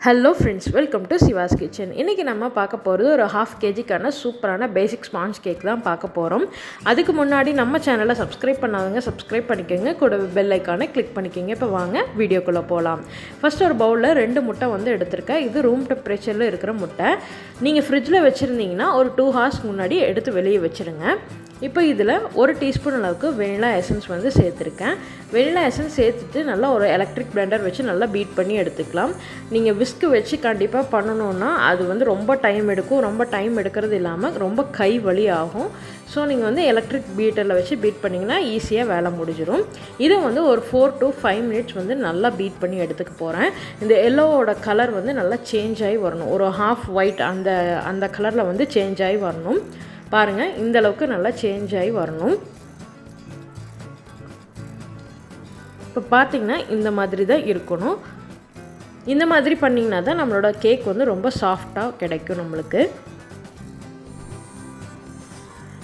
Hello friends, welcome to Siva's kitchen. இன்றைக்கி நம்ம பார்க்க போகிறது ஒரு 1/2 kg சூப்பரான பேசிக் ஸ்பாஞ்ச் கேக் தான் பார்க்க போகிறோம். அதுக்கு முன்னாடி நம்ம சேனலை சப்ஸ்கிரைப் பண்ணாதவங்க சப்ஸ்கிரைப் பண்ணிக்கோங்க, கூட பெல் ஐக்கானை கிளிக் பண்ணிக்கோங்க. இப்போ வாங்க வீடியோக்குள்ளே போகலாம். ஃபஸ்ட் ஒரு பவுலில் 2 முட்டை வந்து எடுத்திருக்கேன். இது ரூம் டெம்பரேச்சரில் இருக்கிற முட்டை. நீங்கள் ஃப்ரிட்ஜில் வச்சுருந்தீங்கன்னா ஒரு 2 hours முன்னாடி எடுத்து வெளியே வச்சுருங்க. இப்போ இதில் 1 டீஸ்பூன் அளவுக்கு வெனிலா எசன்ஸ் வந்து சேர்த்துருக்கேன். வெனிலா எசன்ஸ் சேர்த்துட்டு நல்லா ஒரு எலக்ட்ரிக் பிளெண்டர் வச்சு நல்லா பீட் பண்ணி எடுத்துக்கலாம். நீங்கள் விஸ்கு வச்சு கண்டிப்பாக பண்ணணுன்னா அது வந்து ரொம்ப டைம் எடுக்கும். ரொம்ப டைம் எடுக்கிறது இல்லாமல் ரொம்ப கை வலி ஆகும். ஸோ நீங்கள் வந்து எலக்ட்ரிக் பீட்டரில் வச்சு பீட் பண்ணிங்கன்னா ஈஸியாக வேலை முடிஞ்சிடும். இதை வந்து ஒரு 4 to 5 minutes வந்து நல்லா பீட் பண்ணி எடுத்துக்க போகிறேன். இந்த எல்லோவோட கலர் வந்து நல்லா சேஞ்ச் ஆகி வரணும். ஒரு half white அந்த கலரில் வந்து சேஞ்ச் ஆகி வரணும். பாருங்கள், இந்த அளவுக்கு நல்லா சேஞ்ச் ஆகி வரணும். இப்போ பார்த்திங்கன்னா இந்த மாதிரி தான் இருக்கணும். இந்த மாதிரி பண்ணிங்கன்னா தான் நம்மளோட கேக் வந்து ரொம்ப சாஃப்டாக கிடைக்கும் நம்மளுக்கு.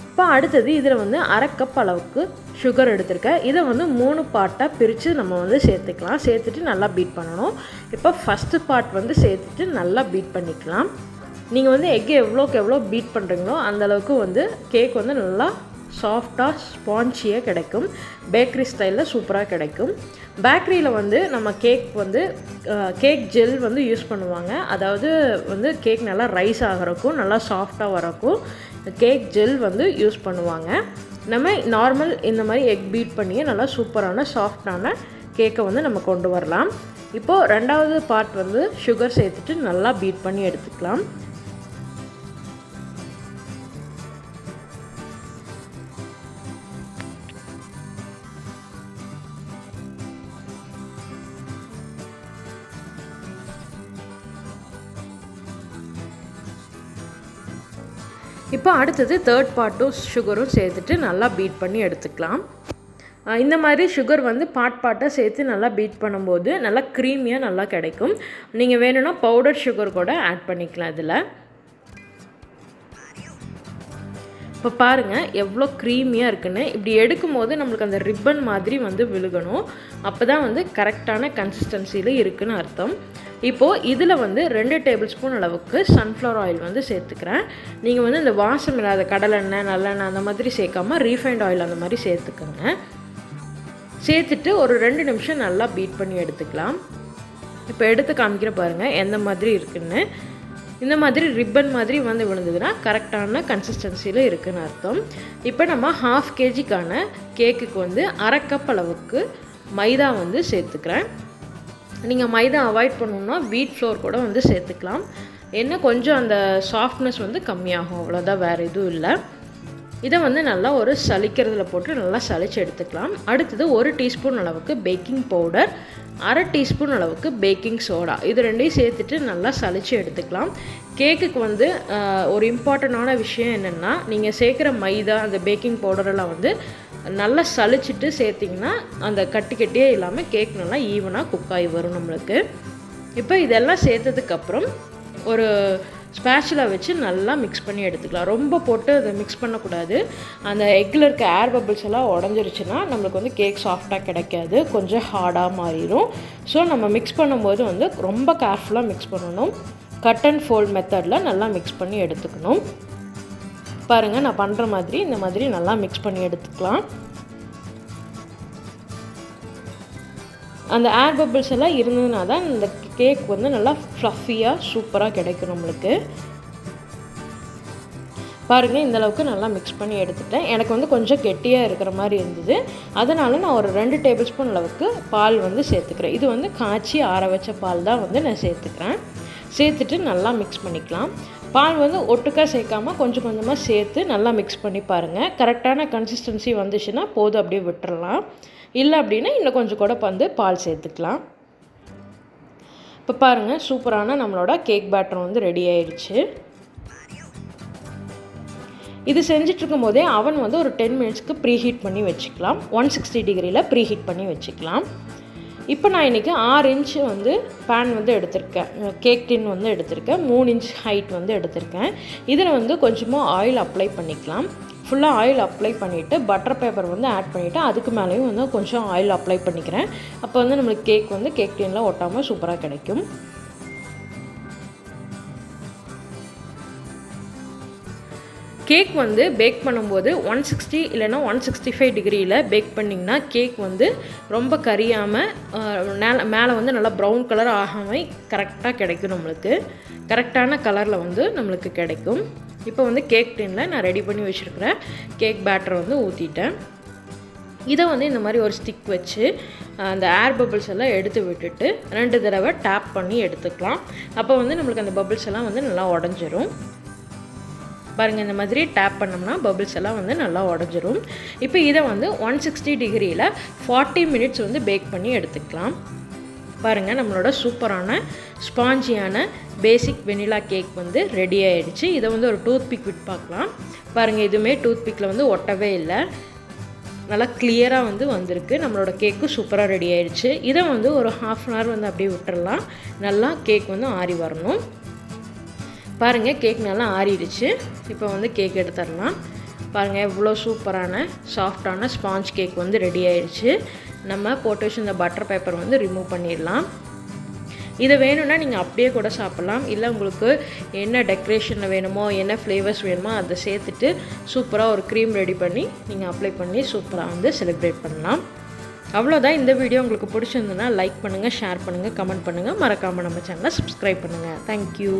இப்போ அடுத்தது இதில் வந்து 1/2 கப் அளவுக்கு சுகர் எடுத்திருக்கேன். இதை வந்து 3 பார்ட்டாக பிரித்து நம்ம வந்து சேர்த்துக்கலாம். சேர்த்துட்டு நல்லா பீட் பண்ணணும். இப்போ ஃபஸ்ட்டு பார்ட் வந்து சேர்த்துட்டு நல்லா பீட் பண்ணிக்கலாம். நீங்கள் வந்து எக்கு எவ்வளோக்கு எவ்வளோ பீட் பண்ணுறீங்களோ அந்தளவுக்கு வந்து கேக் வந்து நல்லா சாஃப்டாக ஸ்பான்ச்சியாக கிடைக்கும். பேக்கரி ஸ்டைலில் சூப்பராக கிடைக்கும். பேக்கரியில் வந்து நம்ம கேக் ஜெல் வந்து யூஸ் பண்ணுவாங்க. அதாவது வந்து கேக் நல்லா ரைஸ் ஆகிறக்கும் நல்லா சாஃப்டாக வரக்கும் கேக் ஜெல் வந்து யூஸ் பண்ணுவாங்க. நம்ம நார்மல் இந்த மாதிரி எக் பீட் பண்ணியே நல்லா சூப்பரான சாஃப்டான கேக்கை வந்து நம்ம கொண்டு வரலாம். இப்போது 2வது பார்ட் வந்து சுகர் சேர்த்துட்டு நல்லா பீட் பண்ணி எடுத்துக்கலாம். இப்போ அடுத்தது 3rd பார்ட்டும் சுகரும் சேர்த்துட்டு நல்லா பீட் பண்ணி எடுத்துக்கலாம். இந்த மாதிரி சுகர் வந்து பார்ட்டாக சேர்த்து நல்லா பீட் பண்ணும்போது நல்லா க்ரீமியாக நல்லா கிடைக்கும். நீங்கள் வேணும்னா பவுடர் சுகர் கூட ஆட் பண்ணிக்கலாம் இதில். இப்போ பாருங்கள் எவ்வளோ க்ரீமியாக இருக்குன்னு. இப்படி எடுக்கும்போது நம்மளுக்கு அந்த ரிப்பன் மாதிரி வந்து விழுகணும். அப்போ தான் வந்து கரெக்டான கன்சிஸ்டன்சியில் இருக்குதுன்னு அர்த்தம். இப்போது இதில் வந்து 2 டேபிள் ஸ்பூன் அளவுக்கு சன்ஃப்ளவர் ஆயில் வந்து சேர்த்துக்கிறேன். நீங்கள் வந்து இந்த வாசம் இல்லாத கடலெண்ணெய் நல்லெண்ணெய் அந்த மாதிரி சேர்க்காமல் ரீஃபைண்ட் ஆயில் அந்த மாதிரி சேர்த்துக்கோங்க. சேர்த்துட்டு ஒரு 2 நிமிஷம் நல்லா பீட் பண்ணி எடுத்துக்கலாம். இப்போ எடுத்து காமிக்கிற பாருங்கள் எந்த மாதிரி இருக்குதுன்னு. இந்த மாதிரி ரிப்பன் மாதிரி வந்து விழுந்ததுன்னா கரெக்டான கன்சிஸ்டன்சியில் இருக்குதுன்னு அர்த்தம். இப்போ நம்ம 1/2 kg கேக்குக்கு வந்து 1/2 கப் அளவுக்கு மைதா வந்து சேர்த்துக்கிறேன். நீங்கள் மைதா அவாய்ட் பண்ணணுன்னா வீட் ஃப்ளோர் கூட வந்து சேர்த்துக்கலாம். என்ன கொஞ்சம் அந்த சாஃப்ட்னஸ் வந்து கம்மியாகும், அவ்வளோதான், வேறு எதுவும் இல்லை. இதை வந்து நல்லா ஒரு சலிக்கிறதுல போட்டு நல்லா சலிச்சு எடுத்துக்கலாம். அடுத்தது 1 டீஸ்பூன் அளவுக்கு பேக்கிங் பவுடர், 1/2 டீஸ்பூன் அளவுக்கு பேக்கிங் சோடா, இது 2ஐயும் சேர்த்துட்டு நல்லா சலிச்சு எடுத்துக்கலாம். கேக்குக்கு வந்து ஒரு இம்பார்ட்டண்டான விஷயம் என்னென்னா, நீங்கள் சேர்க்குற மைதா அந்த பேக்கிங் பவுடரெல்லாம் வந்து நல்லா சலிச்சிட்டு சேர்த்திங்கன்னா அந்த கட்டியே இல்லாமல் கேக் நல்லா ஈவனாக குக் ஆகி வரும் நம்மளுக்கு. இப்போ இதெல்லாம் சேர்த்ததுக்கப்புறம் ஒரு ஸ்பேச்சுலா வச்சு நல்லா மிக்ஸ் பண்ணி எடுத்துக்கலாம். ரொம்ப போட்டு அதை மிக்ஸ் பண்ணக்கூடாது. அந்த எக்கில் இருக்க ஏர் பபிள்ஸ் எல்லாம் உடஞ்சிருச்சுன்னா நம்மளுக்கு வந்து கேக் சாஃப்டாக கிடைக்காது, கொஞ்சம் ஹார்டாக மாறிடும். ஸோ நம்ம மிக்ஸ் பண்ணும்போது வந்து ரொம்ப கேர்ஃபுல்லாக மிக்ஸ் பண்ணணும். கட் அண்ட் ஃபோல்ட் மெத்தடில் நல்லா மிக்ஸ் பண்ணி எடுத்துக்கணும். பாருங்கள், நான் பண்ணுற மாதிரி இந்த மாதிரி நல்லா மிக்ஸ் பண்ணி எடுத்துக்கலாம். அந்த ஏர் பபிள்ஸ் எல்லாம் இருந்ததுனா தான் இந்த கேக் வந்து நல்லா ஃப்ளஃபியாக சூப்பராக கிடைக்கும் நம்மளுக்கு. பாருங்கள், இந்தளவுக்கு நல்லா மிக்ஸ் பண்ணி எடுத்துட்டேன். எனக்கு வந்து கொஞ்சம் கெட்டியாக இருக்கிற மாதிரி இருந்தது. அதனால் நான் ஒரு 2 டேபிள் ஸ்பூன் அளவுக்கு பால் வந்து சேர்த்துக்கிறேன். இது வந்து காய்ச்சி ஆற வச்ச பால் தான் வந்து நான் சேர்த்துக்கிறேன். சேர்த்துட்டு நல்லா மிக்ஸ் பண்ணிக்கலாம். பால் வந்து ஒட்டுக்காக சேர்க்காமல் கொஞ்சம் கொஞ்சமாக சேர்த்து நல்லா மிக்ஸ் பண்ணி பாருங்கள். கரெக்டான கன்சிஸ்டன்சி வந்துச்சுன்னா போதும், அப்படியே விட்டுறலாம். இல்லை அப்படின்னா இன்னும் கொஞ்சம் கூட வந்து பால் சேர்த்துக்கலாம். இப்போ பாருங்கள், சூப்பரான நம்மளோட கேக் பேட்டர் வந்து ரெடி ஆயிடுச்சு. இது செஞ்சிட்ருக்கும் போதே அவன் வந்து ஒரு 10 minutesக்கு ப்ரீஹீட் பண்ணி வச்சுக்கலாம். 160 degreeயில் ப்ரீஹீட் பண்ணி வச்சுக்கலாம். இப்போ நான் இன்றைக்கி 6 inch வந்து பேன் வந்து எடுத்திருக்கேன். கேக் டின் வந்து எடுத்திருக்கேன். 3 inch ஹைட் வந்து எடுத்திருக்கேன். இதில் வந்து கொஞ்சமாக ஆயில் அப்ளை பண்ணிக்கலாம். ஃபுல்லாக ஆயில் அப்ளை பண்ணிவிட்டு பட்டர் பேப்பர் வந்து ஆட் பண்ணிவிட்டு அதுக்கு மேலேயும் வந்து கொஞ்சம் ஆயில் அப்ளை பண்ணிக்கிறேன். அப்போ வந்து நம்மளுக்கு கேக் வந்து கேக் டின்னில் ஒட்டாமல் சூப்பராக கிடைக்கும். கேக் வந்து பேக் பண்ணும்போது 160 இல்லைன்னா 165 டிகிரியில் பேக் பண்ணிங்கன்னா கேக் வந்து ரொம்ப கரியாமல் மேலே வந்து நல்லா ப்ரௌன் கலர் ஆகாமல் கரெக்டாக கிடைக்கும். நம்மளுக்கு கரெக்டான கலரில் வந்து நம்மளுக்கு கிடைக்கும். இப்போ வந்து கேக் டின்னில் நான் ரெடி பண்ணி வச்சுருக்கிறேன் கேக் பேட்டரை வந்து ஊற்றிட்டேன். இதை வந்து இந்த மாதிரி ஒரு ஸ்டிக் வச்சு அந்த ஏர் பபிள்ஸ் எல்லாம் எடுத்து விட்டுட்டு 2 தடவை டேப் பண்ணி எடுத்துக்கலாம். அப்போ வந்து நம்மளுக்கு அந்த பபிள்ஸ் எல்லாம் வந்து நல்லா உடஞ்சிரும். பாருங்கள், இந்த மாதிரி டேப் பண்ணோம்னா பபிள்ஸ் எல்லாம் வந்து நல்லா உடஞ்சிரும். இப்போ இதை வந்து 160 டிகிரியில் 40 மினிட்ஸ் வந்து பேக் பண்ணி எடுத்துக்கலாம். பாருங்கள், நம்மளோட சூப்பரான ஸ்பாஞ்சியான பேசிக் வெனிலா கேக் வந்து ரெடி ஆகிடுச்சு. இதை வந்து ஒரு டூத் பிக் விட்டு பார்க்கலாம். பாருங்கள், இதுவுமே டூத் பிக்கில் வந்து ஒட்டவே இல்லை, நல்லா கிளியராக வந்து வந்திருக்கு. நம்மளோட கேக்கு சூப்பராக ரெடி ஆகிடுச்சு. இதை வந்து ஒரு 1/2 அன் ஹவர் வந்து அப்படியே விட்டுடலாம். நல்லா கேக் வந்து ஆறி வரணும். பாருங்கள், கேக் நல்லா ஆறிடுச்சு. இப்போ வந்து கேக் எடுத்துடலாம். பாருங்கள், எவ்வளோ சூப்பரான சாஃப்டான ஸ்பாஞ்ச் கேக் வந்து ரெடி ஆயிடுச்சு. நம்ம போட்டு வச்சு இந்த பட்டர் பேப்பர் வந்து ரிமூவ் பண்ணிடலாம். இதை வேணும்னா நீங்கள் அப்படியே கூட சாப்பிட்லாம். இல்லை உங்களுக்கு என்ன டெக்கரேஷனில் வேணுமோ, என்ன ஃப்ளேவர்ஸ் வேணுமோ அதை சேர்த்துட்டு சூப்பராக ஒரு க்ரீம் ரெடி பண்ணி நீங்கள் அப்ளை பண்ணி சூப்பராக வந்து செலிப்ரேட் பண்ணலாம். அவ்வளோதான். இந்த வீடியோ உங்களுக்கு பிடிச்சிருந்ததுன்னா லைக் பண்ணுங்கள், ஷேர் பண்ணுங்கள், கமெண்ட் பண்ணுங்கள். மறக்காமல் நம்ம சேனலை சப்ஸ்கிரைப் பண்ணுங்கள். தேங்க்யூ.